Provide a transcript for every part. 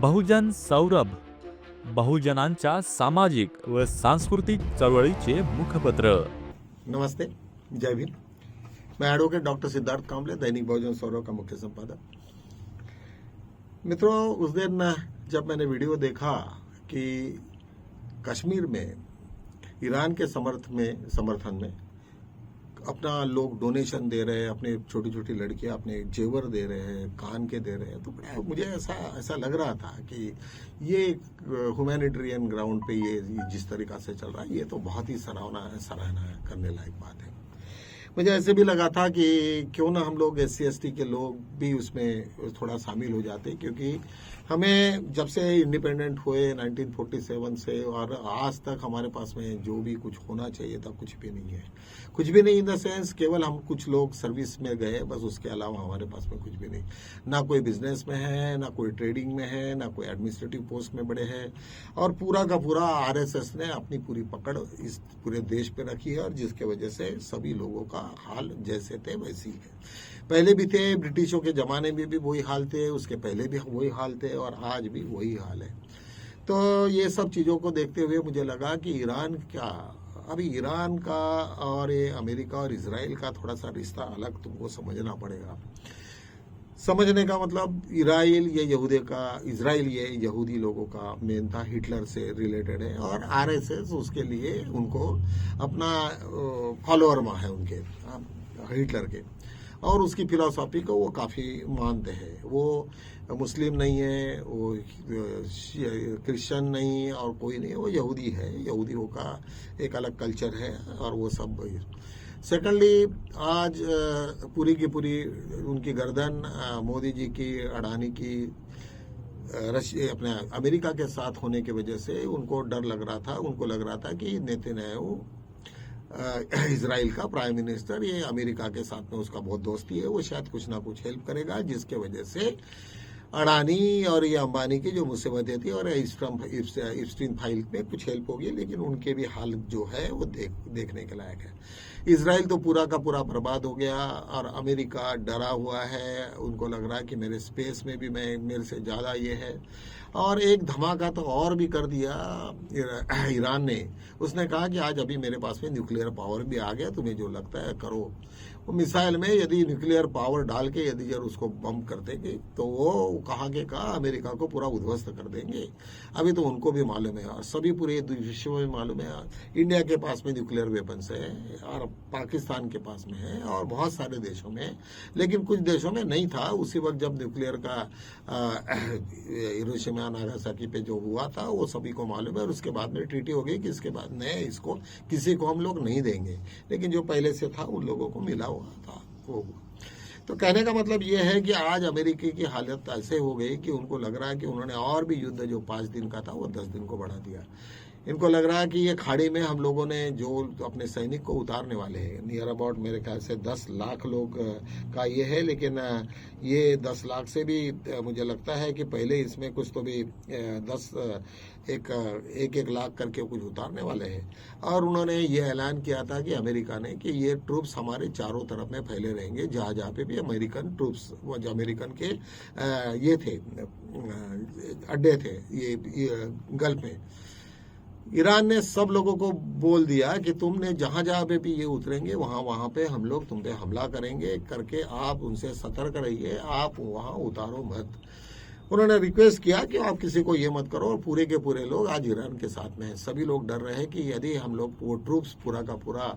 बहुजन सौरभ, बहुजनांच्या सामाजिक व सांस्कृतिक चळवळीचे मुखपत्र. नमस्ते, जय भीम। मैं एडवोकेट डॉक्टर सिद्धार्थ कांबले, दैनिक बहुजन सौरभ का मुख्य संपादक। मित्रों, उस दिन जब मैंने वीडियो देखा कि कश्मीर में ईरान के समर्थन में अपना लोग डोनेशन दे रहे हैं, अपने छोटी छोटी लड़कियां अपने जेवर दे रहे हैं, कान के दे रहे हैं, तो बड़ा मुझे ऐसा लग रहा था कि ये ह्यूमैनिटेरियन ग्राउंड पे ये जिस तरीका से चल रहा है, ये तो बहुत ही सराहना करने लायक बात है। मुझे ऐसे भी लगा था कि क्यों ना हम लोग SC/ST के लोग भी उसमें थोड़ा शामिल हो जाते, क्योंकि हमें जब से इंडिपेंडेंट हुए 1947 से और आज तक हमारे पास में जो भी कुछ होना चाहिए था कुछ भी नहीं है। कुछ भी नहीं इन द सेंस, केवल हम कुछ लोग सर्विस में गए, बस उसके अलावा हमारे पास में कुछ भी नहीं। ना कोई बिजनेस में है, ना कोई ट्रेडिंग में है, ना कोई एडमिनिस्ट्रेटिव पोस्ट में बड़े हैं, और पूरा का पूरा RSS ने अपनी पूरी पकड़ इस पूरे देश पे रखी है, और जिसके वजह से सभी लोगों का हाल जैसे थे वैसी है। पहले भी थे, ब्रिटिशों के जमाने में भी वही हाल थे, उसके पहले भी वही हाल थे, और आज भी वही हाल है। तो ये सब चीजों को देखते हुए मुझे लगा कि अभी ईरान का और ये अमेरिका और इजराइल का थोड़ा सा रिश्ता अलग तुमको समझना पड़ेगा। समझने का मतलब, इजराइल ये यहूदी लोगों का मेन था, हिटलर से रिलेटेड है, और RSS उसके लिए उनको अपना फॉलोअर है उनके, हिटलर के, और उसकी फिलॉसफी को वो काफी मानते हैं। वो मुस्लिम नहीं है, वो क्रिश्चियन नहीं, और कोई नहीं, वो यहूदी है। यहूदियों का एक अलग कल्चर है, और वो सब। सेकेंडली, आज पूरी की पूरी उनकी गर्दन मोदी जी की, अडानी की, अपने अमेरिका के साथ होने की वजह से उनको डर लग रहा था। उनको लग रहा था कि नेतन्याहू इजराइल का प्राइम मिनिस्टर, ये अमेरिका के साथ में उसका बहुत दोस्ती है, वो शायद कुछ ना कुछ हेल्प करेगा, जिसके वजह से अडानी और ये अंबानी की जो मुसीबतें थी, और इप्स्टीन फाइल में कुछ हेल्प होगी, लेकिन उनके भी हाल जो है वो देखने के लायक है। इजराइल तो पूरा का पूरा बर्बाद हो गया, और अमेरिका डरा हुआ है। उनको लग रहा है कि मेरे स्पेस में भी मेरे से ज्यादा ये है। और एक धमाका तो और भी कर दिया ईरान ने। उसने कहा कि आज अभी मेरे पास में न्यूक्लियर पावर भी आ गया, तुम्हें जो लगता है करो। वो मिसाइल में यदि न्यूक्लियर पावर डाल के यदि उसको बम कर देंगे, तो वो कहा अमेरिका को पूरा उद्ध्वस्त कर देंगे। अभी तो उनको भी मालूम है, और सभी पूरे विश्व में मालूम है। इंडिया के पास में न्यूक्लियर वेपन्स है, और पाकिस्तान के पास में है, और बहुत सारे देशों में, लेकिन कुछ देशों में नहीं था उसी वक्त जब न्यूक्लियर का हिरोशिमा नागासाकी पे जो हुआ था, वो सभी को मालूम है। और उसके बाद में ट्रीटी हो गई कि इसके बाद में इसको किसी को हम लोग नहीं देंगे, लेकिन जो पहले से था उन लोगों को मिला हुआ था वो। तो कहने का मतलब ये है कि आज अमेरिका की हालत ऐसे हो गई कि उनको लग रहा है कि उन्होंने और भी युद्ध जो 5 दिन का था वो 10 दिन को बढ़ा दिया। इनको लग रहा है कि ये खाड़ी में हम लोगों ने जो अपने सैनिक को उतारने वाले हैं, नियर अबाउट मेरे ख्याल से 10 लाख लोग का ये है, लेकिन ये 10 लाख से भी मुझे लगता है कि पहले इसमें कुछ तो भी 1 लाख करके कुछ उतारने वाले हैं। और उन्होंने ये ऐलान किया था कि अमेरिका ने, कि ये ट्रूप्स हमारे चारों तरफ में फैले रहेंगे, जहाँ जहाँ पे भी अमेरिकन ट्रूप्स, जो अमेरिकन के ये थे अड्डे थे ये गल्फ में। ईरान ने सब लोगों को बोल दिया कि तुमने जहां जहां पे भी ये उतरेंगे, वहां पे हम लोग तुम पे हमला करेंगे करके, आप उनसे सतर्क रहिए, आप वहां उतारो मत। उन्होंने रिक्वेस्ट किया कि आप किसी को ये मत करो, और पूरे के पूरे लोग आज ईरान के साथ में हैं। सभी लोग डर रहे हैं कि यदि हम लोग वो ट्रूप्स पूरा का पूरा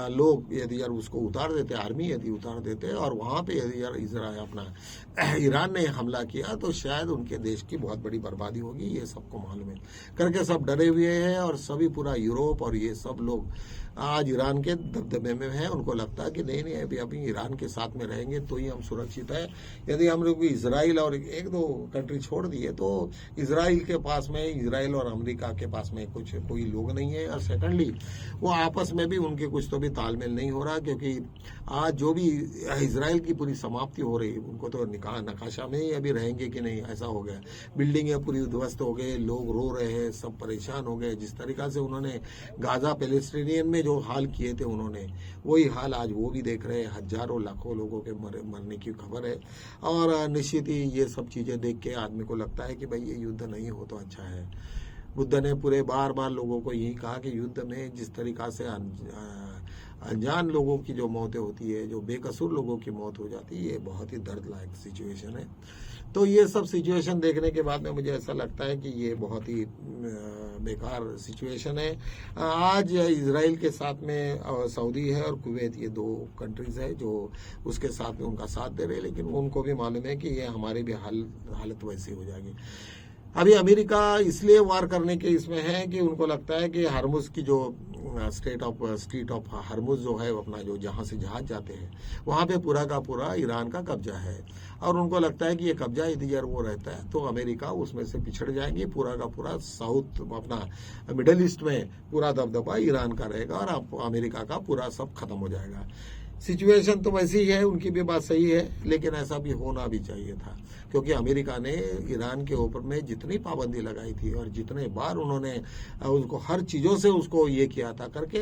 लोग यदि उसको उतार देते, आर्मी यदि उतार देते, और वहां पे यदि इजराइल अपना ईरान ने हमला किया, तो शायद उनके देश की बहुत बड़ी बर्बादी होगी। ये सबको मालूम है करके सब डरे हुए हैं, और सभी पूरा यूरोप और ये सब लोग आज ईरान के दबदबे में है। उनको लगता है कि नहीं अभी ईरान के साथ में रहेंगे तो ही हम सुरक्षित है। यदि हम लोग इजराइल और 1-2 कंट्री छोड़ दिए, तो इजराइल के पास में, इजराइल और अमेरिका के पास में कोई लोग नहीं है। और सेकंडली, वो आपस में भी उनके कुछ तो भी तालमेल नहीं हो रहा, क्योंकि आज जो भी इजराइल की पूरी समाप्ति हो रही, उनको तो नकाशा में ही अभी रहेंगे कि नहीं, ऐसा हो गया। बिल्डिंगें पूरी उद्ध्वस्त हो गए, लोग रो रहे हैं, सब परेशान हो गए। जिस तरीका से उन्होंने गाजा पैलेस्टीनियन में जो हाल किए थे, उन्होंने वही हाल आज वो भी देख रहे हैं। हजारों लाखों लोगों के मरने की खबर है, और निश्चित ही ये सब चीजें देख देख के आदमी को लगता है कि भाई ये युद्ध नहीं हो तो अच्छा है। बुद्ध ने पूरे बार बार लोगों को यही कहा कि युद्ध में जिस तरीका से अनजान लोगों की जो मौतें होती है, जो बेकसूर लोगों की मौत हो जाती है, ये बहुत ही दर्दनाक सिचुएशन है। तो ये सब सिचुएशन देखने के बाद में मुझे ऐसा लगता है कि ये बहुत ही बेकार सिचुएशन है। आज इजराइल के साथ में सऊदी है और कुवैत, ये दो कंट्रीज है जो उसके साथ में उनका साथ दे रहे हैं, लेकिन उनको भी मालूम है कि ये हमारी भी हालत वैसी हो जाएगी। अभी अमेरिका इसलिए वार करने के इसमें है कि उनको लगता है कि हरमुज की जो स्ट्रीट ऑफ हरमुज जो है अपना, जो जहां से जहाज जाते हैं, वहां पे पूरा का पूरा ईरान का कब्जा है और उनको लगता है कि ये कब्जा यदि वो रहता है तो अमेरिका उसमें से पिछड़ जाएंगे। पूरा का पूरा साउथ अपना मिडिल ईस्ट में पूरा दबदबा ईरान का रहेगा और अमेरिका का पूरा सब खत्म हो जाएगा। सिचुएशन तो वैसी ही है, उनकी भी बात सही है, लेकिन ऐसा भी होना भी चाहिए था, क्योंकि अमेरिका ने ईरान के ऊपर में जितनी पाबंदी लगाई थी और जितने बार उन्होंने उसको हर चीजों से उसको ये किया था करके,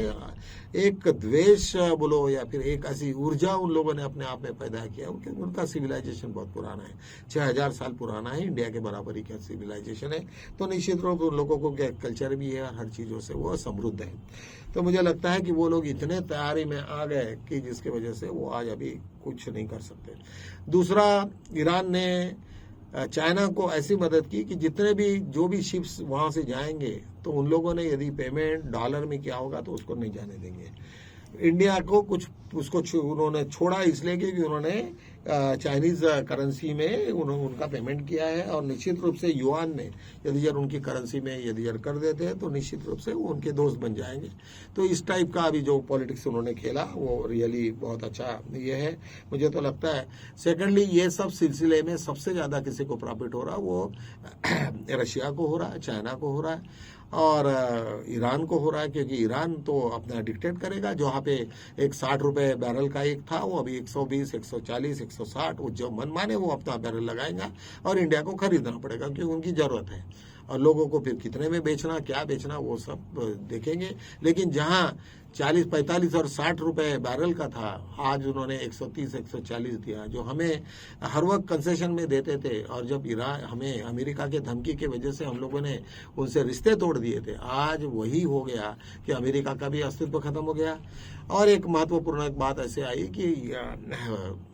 एक द्वेष बोलो या फिर एक ऐसी ऊर्जा उन लोगों ने अपने आप में पैदा किया। उनका सिविलाइजेशन बहुत पुराना है, 6000 साल पुराना है, इंडिया के बराबरी का सिविलाइजेशन है। तो निश्चित रूप से उन लोगों को कल्चर भी है, हर चीजों से वो समृद्ध है। तो मुझे लगता है कि वो लोग इतने तैयारी में आ गए कि जिसकी वजह से वो आज अभी कुछ नहीं कर सकते। दूसरा, ईरान ने चाइना को ऐसी मदद की कि जितने भी जो भी शिप्स वहां से जाएंगे तो उन लोगों ने यदि पेमेंट डॉलर में किया होगा तो उसको नहीं जाने देंगे। इंडिया को कुछ उसको उन्होंने छोड़ा इसलिए कि उन्होंने चाइनीज करेंसी में उनका पेमेंट किया है और निश्चित रूप से युआन में यदि उनकी करेंसी में यदि कर देते हैं तो निश्चित रूप से वो उनके दोस्त बन जाएंगे। तो इस टाइप का अभी जो पॉलिटिक्स उन्होंने खेला वो रियली बहुत अच्छा ये है, मुझे तो लगता है। सेकेंडली, ये सब सिलसिले में सबसे ज्यादा किसी को प्रॉफिट हो रहा है वो रशिया को हो रहा है, चाइना को हो रहा है और ईरान को हो रहा है, क्योंकि ईरान तो अपना डिक्टेट करेगा। जो वहाँ पे एक 60 रुपए बैरल का एक था वो अभी 120, 140, 160, वो जो मन माने वो अपना बैरल लगाएगा और इंडिया को खरीदना पड़ेगा क्योंकि उनकी जरूरत है। और लोगों को फिर कितने में बेचना, क्या बेचना, वो सब देखेंगे। लेकिन जहां 40, 45 और 60 रुपए बैरल का था, आज उन्होंने 130, 140 दिया, जो हमें हर वक्त कंसेशन में देते थे। और जब ईरान हमें अमेरिका के धमकी की वजह से हम लोगों ने उनसे रिश्ते तोड़ दिए थे, आज वही हो गया कि अमेरिका का भी अस्तित्व खत्म हो गया। और एक महत्वपूर्ण बात ऐसे आई कि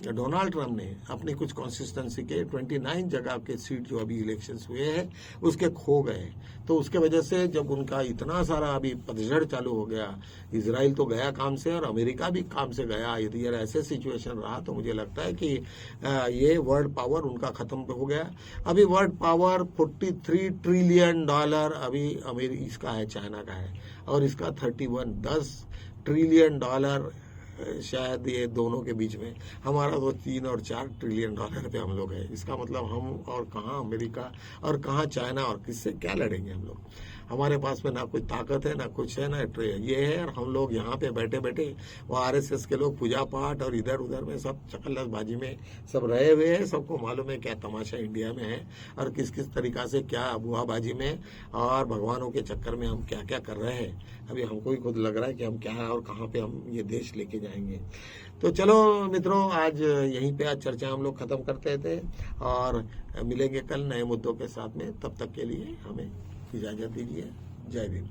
डोनाल्ड ट्रंप ने अपनी कुछ कंसिस्टेंसी के 29 जगह के सीट जो अभी इलेक्शंस हुए हैं उसके खो गए। तो उसके वजह से जब उनका इतना सारा अभी पतझड़ चालू हो गया, इजराइल तो गया काम से और अमेरिका भी काम से गया। यदि ऐसे सिचुएशन रहा तो मुझे लगता है कि ये वर्ल्ड पावर उनका खत्म हो गया। अभी वर्ल्ड पावर $43 ट्रिलियन अभी इसका है, चाइना का है, और इसका 10 ट्रिलियन डॉलर शायद ये दोनों के बीच में। हमारा तो 3 और 4 ट्रिलियन डॉलर पे हम लोग है। इसका मतलब हम और कहाँ अमेरिका और कहाँ चाइना और किससे क्या लड़ेंगे हम लोग। हमारे पास में ना कोई ताकत है, ना कुछ है, ना ये है। और हम लोग यहाँ पे बैठे बैठे वो आरएसएस के लोग पूजा पाठ और इधर उधर में सब चकल्लसबाजी में सब रहे हुए हैं। सबको मालूम है क्या तमाशा इंडिया में है और किस किस तरीका से क्या अबुआबाजी में और भगवानों के चक्कर में हम क्या क्या कर रहे हैं। अभी हमको ही खुद लग रहा है कि हम क्या है और कहाँ पे हम ये देश लेके जाएंगे। तो चलो मित्रों, आज यहीं पे आज चर्चा हम लोग खत्म करते थे और मिलेंगे कल नए मुद्दों के साथ में। तब तक के लिए हमें इजाजत दीजिए। जय भीम।